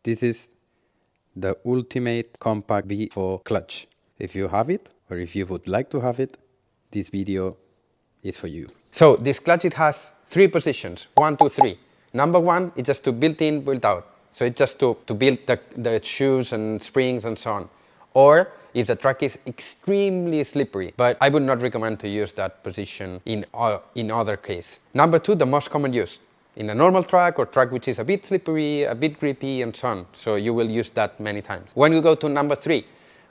This is the ultimate Compak V4 clutch. If you have it, or if you would like to have it, this video is for you. So this clutch, it has 3 positions, 1, 2, 3. Number 1 is just to built in, built out. So it's just to build the shoes and springs and so on. Or if the track is extremely slippery, but I would not recommend to use that position in other case. Number 2, the most common use. In a normal track or track which is a bit slippery, a bit grippy and so on. So you will use that many times. When you go to number 3,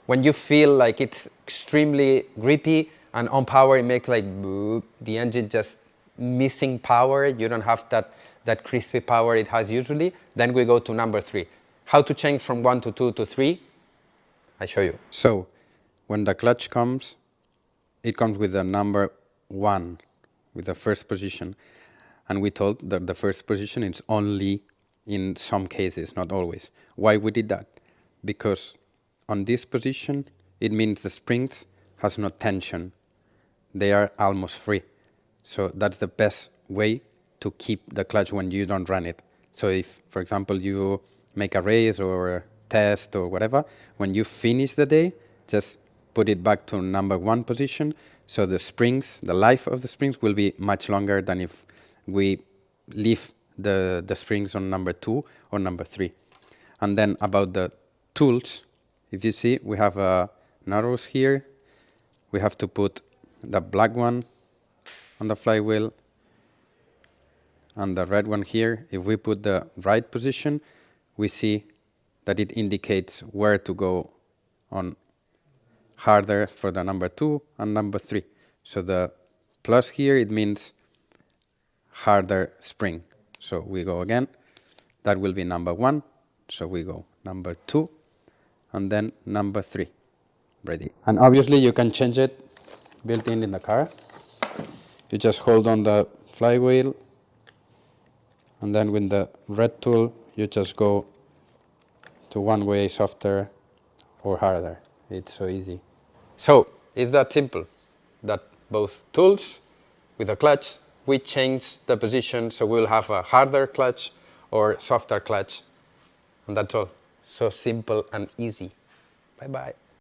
when you feel like it's extremely grippy and on power it makes like boop, the engine just missing power, you don't have that crispy power it has usually, then we go to number 3. How to change from 1 to 2 to 3? I show you. So when the clutch comes, it comes with the number 1, with the first position. And we told that the first position is only in some cases, not always. Why we did that? Because on this position, it means the springs has no tension. They are almost free. So that's the best way to keep the clutch when you don't run it. So if, for example, you make a race or a test or whatever, when you finish the day, just put it back to number 1 position. So the springs, the life of the springs will be much longer than if we leave the springs on number 2 or number 3. And then about the tools, if you see, we have arrows here. We have to put the black one on the flywheel and the red one here. If we put the right position, we see that it indicates where to go on harder for the number 2 and number 3. So the plus here, it means harder spring. So we go again. That will be number 1. So we go number 2 and then number 3. Ready. And obviously you can change it built in the car. You just hold on the flywheel and then with the red tool you just go to one way, softer or harder. It's so easy. So it's that simple, that both tools with a clutch, we change the position, so we'll have a harder clutch or softer clutch, and that's all. So simple and easy. Bye bye.